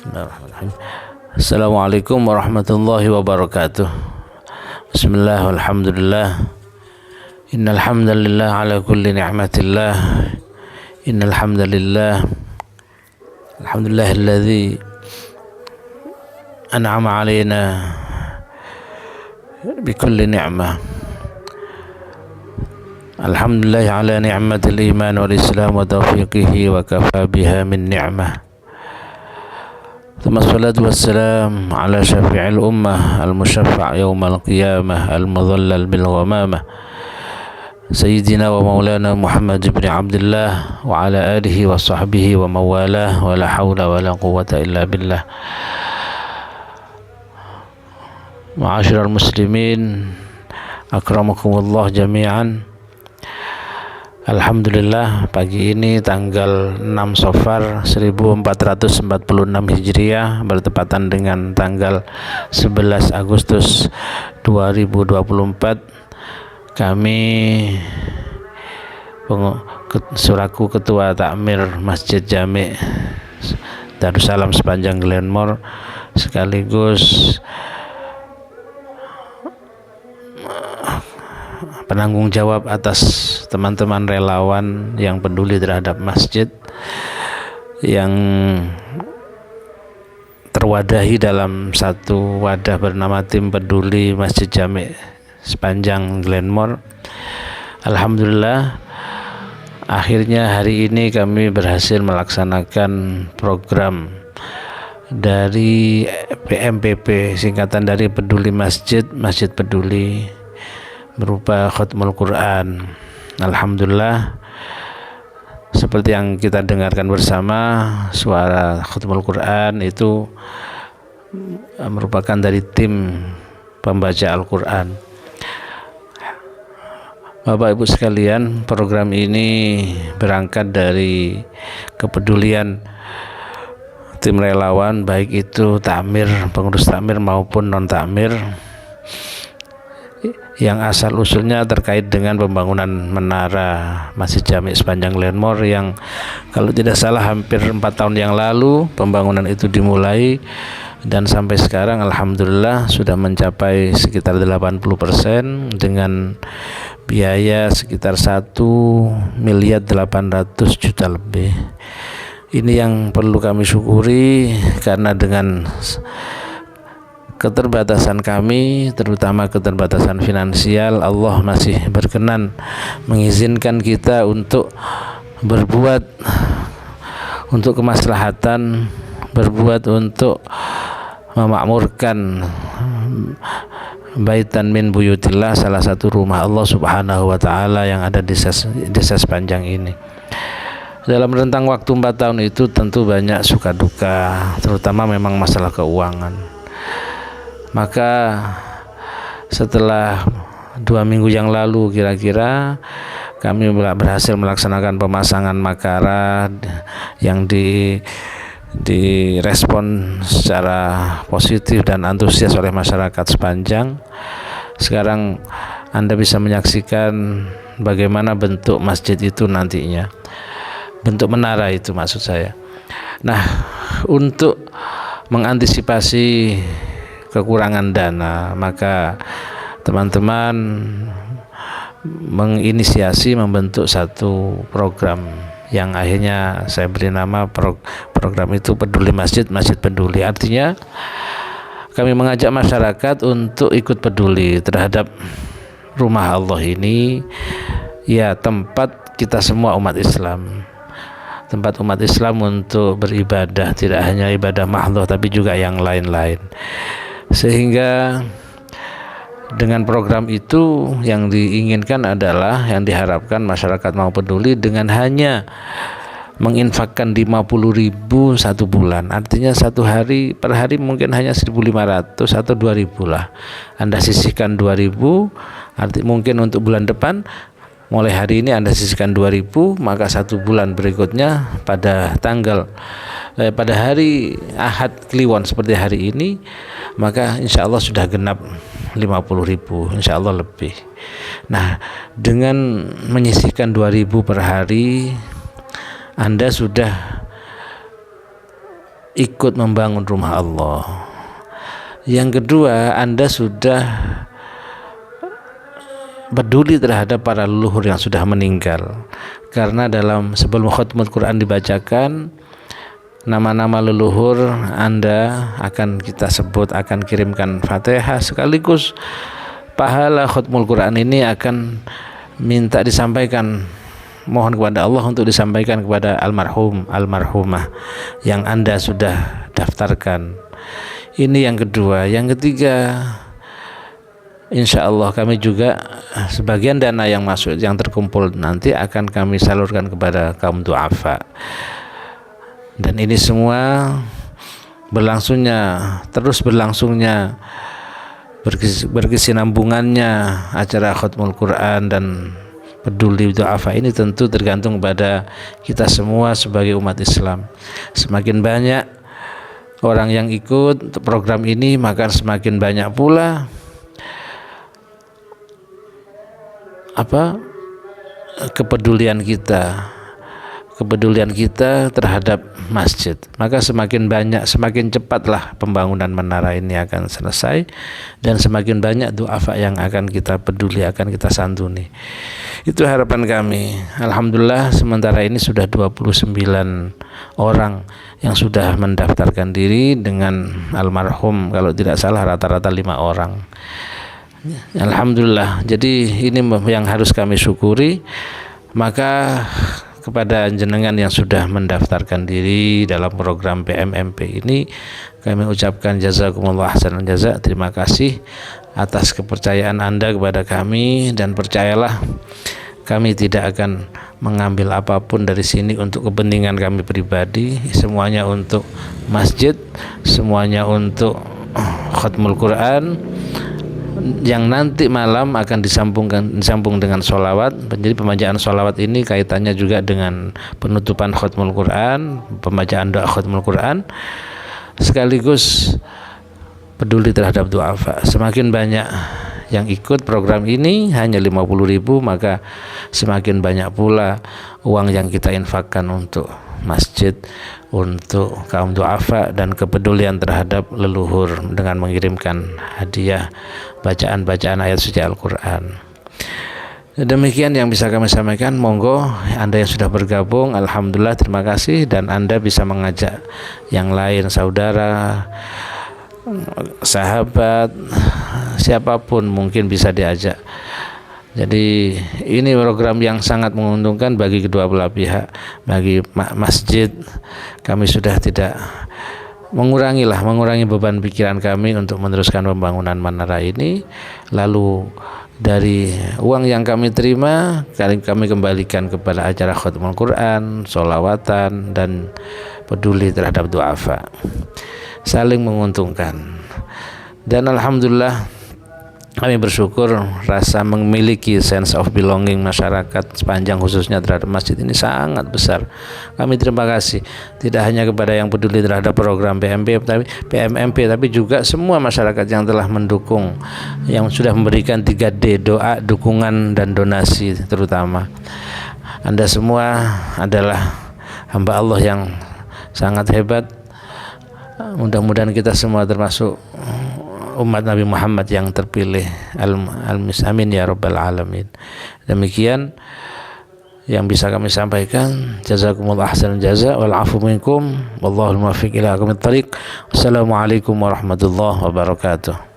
Bismillahirrahmanirrahim. Assalamualaikum warahmatullahi wabarakatuh. Bismillah walhamdulillah. Innal hamdalillah ala kulli ni'matillah. Innal hamdalillah alhamdulillahilladzi an'ama 'alaina bikulli ni'mah. Alhamdulillah ala ni'matil iman wal islam wa taufiqihi wa kafa biha min ni'mah. Thumma salatu wassalam ala syafi'il ummah al-musyaffa' yawmal qiyamah al-mudhallal bil ghamamah Sayyidina wa maulana Muhammad ibn Abdullah wa ala alihi wa sahbihi wa mawalah wa la hawla wa la quwwata illa billah. Ma'asyiral muslimin, akramakumullah jami'an. Alhamdulillah, pagi ini tanggal 6 Safar 1446 Hijriah bertepatan dengan tanggal 11 Agustus 2024, kami selaku Ketua Takmir Masjid Jami' Darussalam Sepanjang Glenmore sekaligus penanggung jawab atas teman-teman relawan yang peduli terhadap masjid yang terwadahi dalam satu wadah bernama Tim Peduli Masjid Jami' Sepanjang Glenmore. Alhamdulillah, akhirnya hari ini kami berhasil melaksanakan program dari PMPP, singkatan dari Peduli Masjid, Masjid Peduli, berupa khatmul Quran. Alhamdulillah, seperti yang kita dengarkan bersama, suara khatmul Quran itu merupakan dari tim pembaca Al-Quran. Bapak Ibu sekalian, program ini berangkat dari kepedulian tim relawan, baik itu takmir, pengurus takmir maupun non takmir, yang asal usulnya terkait dengan pembangunan menara Masjid Jami' Sepanjang Glenmore yang kalau tidak salah hampir 4 tahun yang lalu pembangunan itu dimulai, dan sampai sekarang alhamdulillah sudah mencapai sekitar 80% dengan biaya sekitar 1.800.000.000 lebih. Ini yang perlu kami syukuri, karena dengan keterbatasan kami, terutama keterbatasan finansial, Allah masih berkenan mengizinkan kita untuk berbuat untuk kemaslahatan, berbuat untuk memakmurkan baitan min buyutillah, salah satu rumah Allah Subhanahu wa taala yang ada di desa Sepanjang ini. Dalam rentang waktu 4 tahun itu tentu banyak suka duka, terutama memang masalah keuangan. Maka setelah 2 minggu yang lalu kira-kira, kami berhasil melaksanakan pemasangan makara yang direspon secara positif dan antusias oleh masyarakat Sepanjang. Sekarang Anda bisa menyaksikan bagaimana bentuk masjid itu nantinya, bentuk menara itu maksud saya. Nah, untuk mengantisipasi kekurangan dana, maka teman-teman menginisiasi membentuk satu program yang akhirnya saya beri nama program itu Peduli Masjid, Masjid Peduli. Artinya kami mengajak masyarakat untuk ikut peduli terhadap rumah Allah ini, ya, tempat kita semua umat Islam, tempat umat Islam untuk beribadah, tidak hanya ibadah mahdhah tapi juga yang lain-lain. Sehingga dengan program itu yang diinginkan adalah, yang diharapkan masyarakat mau peduli dengan hanya menginfakkan 50.000 satu bulan. Artinya satu hari, per hari mungkin hanya 1.500 atau 2.000 lah. Anda sisihkan 2.000, arti mungkin untuk bulan depan, mulai hari ini Anda sisihkan 2.000, maka satu bulan berikutnya pada hari Ahad Kliwon seperti hari ini, maka insya Allah sudah genap 50.000, insya Allah lebih. Nah, dengan menyisihkan 2.000 per hari, Anda sudah ikut membangun rumah Allah. Yang kedua, Anda sudah peduli terhadap para leluhur yang sudah meninggal, karena sebelum khatmul Quran dibacakan, nama-nama leluhur Anda akan kita sebut, akan kirimkan Fatihah, sekaligus pahala khatmul Quran ini akan minta disampaikan, mohon kepada Allah untuk disampaikan kepada almarhum, almarhumah yang Anda sudah daftarkan. Ini yang kedua. Yang ketiga, insya Allah kami juga sebagian dana yang masuk, yang terkumpul nanti akan kami salurkan kepada kaum du'afa. Dan ini semua terus berlangsungnya, berkesinambungannya acara khatmul Quran dan peduli du'afa ini tentu tergantung pada kita semua sebagai umat Islam. Semakin banyak orang yang ikut program ini, maka semakin banyak pula kepedulian kita terhadap masjid. Maka semakin banyak, semakin cepatlah pembangunan menara ini akan selesai, dan semakin banyak du'afa yang akan kita peduli, akan kita santuni. Itu harapan kami. Alhamdulillah sementara ini sudah 29 orang yang sudah mendaftarkan diri, dengan almarhum kalau tidak salah rata-rata 5 orang. Alhamdulillah. Jadi ini yang harus kami syukuri. Maka kepada jenengan yang sudah mendaftarkan diri dalam program PMMP ini, kami ucapkan jazakumullah ahsanal jaza. Terima kasih atas kepercayaan Anda kepada kami, dan percayalah kami tidak akan mengambil apapun dari sini untuk kepentingan kami pribadi. Semuanya untuk masjid, semuanya untuk khatmul Quran yang nanti malam akan disambung dengan sholawat. Jadi pembacaan sholawat ini kaitannya juga dengan penutupan khatmul Quran, pembacaan doa khatmul Quran, sekaligus peduli terhadap du'afa. Semakin banyak yang ikut program ini, hanya 50.000, maka semakin banyak pula uang yang kita infakkan untuk masjid, untuk kaum du'afa, dan kepedulian terhadap leluhur dengan mengirimkan hadiah bacaan-bacaan ayat suci Al-Quran. Demikian yang bisa kami sampaikan. Monggo Anda yang sudah bergabung, alhamdulillah, terima kasih. Dan Anda bisa mengajak yang lain, saudara, sahabat, siapapun mungkin bisa diajak. Jadi ini program yang sangat menguntungkan bagi kedua belah pihak. Bagi masjid, kami sudah tidak mengurangi beban pikiran kami untuk meneruskan pembangunan menara ini. Lalu dari uang yang kami terima, kami kembalikan kepada acara khatmul Quran, sholawatan, dan peduli terhadap du'afa. Saling menguntungkan. Dan alhamdulillah kami bersyukur rasa memiliki sense of belonging masyarakat sepanjang khususnya terhadap masjid ini sangat besar. Kami terima kasih tidak hanya kepada yang peduli terhadap program PMMP, tapi juga semua masyarakat yang telah mendukung, yang sudah memberikan 3D, doa, dukungan, dan donasi. Terutama Anda semua adalah hamba Allah yang sangat hebat. Mudah-mudahan kita semua termasuk umat Nabi Muhammad yang terpilih. Amin ya rabbal alamin. Demikian yang bisa kami sampaikan. Jazakumullah ahsanal jaza wal afu minkum, wallahul muwaffiq ila aqwamit thariq. Wassalamualaikum warahmatullahi wabarakatuh.